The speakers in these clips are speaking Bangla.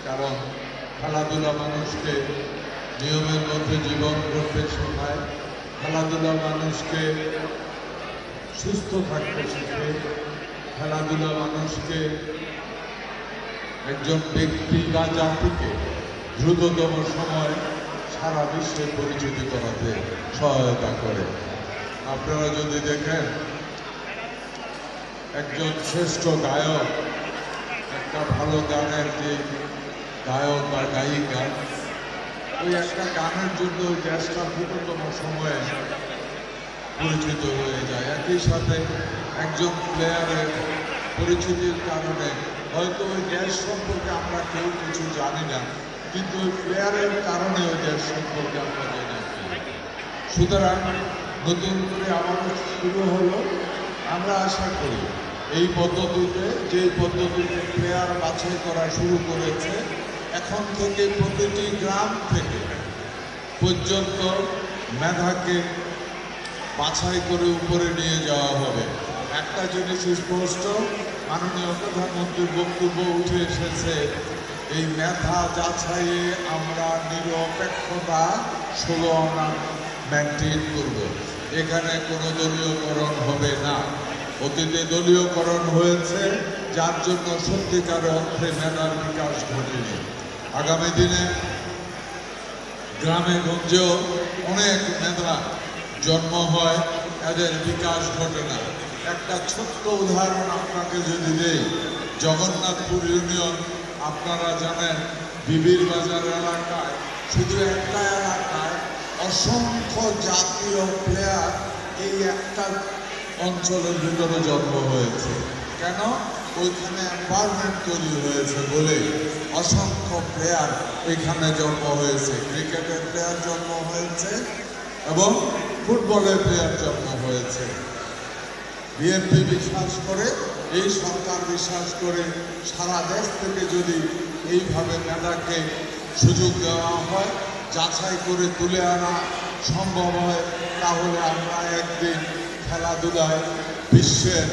কারণ খেলাধুলা মানুষকে নিয়মের মধ্যে জীবন করতে শেখায়, খেলাধুলা মানুষকে সুস্থ থাকতে শেখে, খেলাধুলা মানুষকে একজন ব্যক্তি বা জাতিকে দ্রুততম সময় সারা বিশ্বে পরিচিতি করাতে সহায়তা করে। আপনারা যদি দেখেন একজন শ্রেষ্ঠ গায়ক, একটা ভালো গানের যে গায়ক বা গায়িকা, ওই একটা গানের জন্য ওই দেশটা দ্রুততম সময়ে পরিচিত হয়ে যায়। একই সাথে একজন প্লেয়ারের পরিচিতির কারণে হয়তো ওই দেশ সম্পর্কে আমরা কেউ কিছু জানি না, কিন্তু ওই প্লেয়ারের কারণে ওই দেশ সম্পর্কে আমরা জেনে ফেলি। সুতরাং নতুন করে আবারও শুরু হলো। আমরা আশা করি এই পদ্ধতিতে, যে পদ্ধতিতে প্লেয়ার বাছাই করা শুরু করেছে, এখন থেকে প্রতিটি গ্রাম থেকে পর্যন্ত মেধাকে বাছাই করে উপরে নিয়ে যাওয়া হবে। একটা জিনিস স্পষ্ট, মাননীয় প্রধানমন্ত্রীর বক্তব্য উঠে এসেছে, এই মেধা যাচাইয়ে আমরা নিরপেক্ষতা 16 আনা মেনটেন করব। এখানে কোনো দলীয়করণ হবে না। অতীতে দলীয়করণ হয়েছে, যার জন্য সত্যিকার অর্থে মেধার বিকাশ ঘটেনি। আগামী দিনে গ্রামে গঞ্জেও অনেক মেধা জন্ম হয়, এদের বিকাশ ঘটে না। একটা ছোট্ট উদাহরণ আপনাকে যদি দেই, জগন্নাথপুর ইউনিয়ন আপনারা জানেন, বিবির বাজার এলাকায়, শুধু একটা এলাকায় অসংখ্য জাতীয় প্লেয়ার এই একটা অঞ্চলের ভিতরে জন্ম হয়েছে। কেন? ওইখানে এনভায়রনমেন্ট তৈরি হয়েছে বলে অসংখ্য প্লেয়ার এখানে জন্ম হয়েছে। ক্রিকেটের প্লেয়ার জন্ম হয়েছে এবং ফুটবলের প্লেয়ার জন্ম হয়েছে। বিএনপি বিশ্বাস করে, এই সরকার বিশ্বাস করে, সারা দেশ থেকে যদি এইভাবে মেধাকে সুযোগ দেওয়া হয়, যাচাই করে তুলে আনা সম্ভব হয়, তাহলে আমরা একদিন খেলাধুলায় বিশ্বের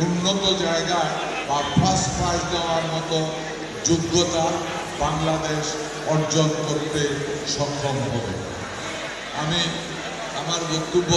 উন্নত জায়গায় বা ফার্স্ট প্রাইজ দেওয়ার মতো যোগ্যতা বাংলাদেশ অর্জন করতে সক্ষম হবে। আমি আমার বক্তব্য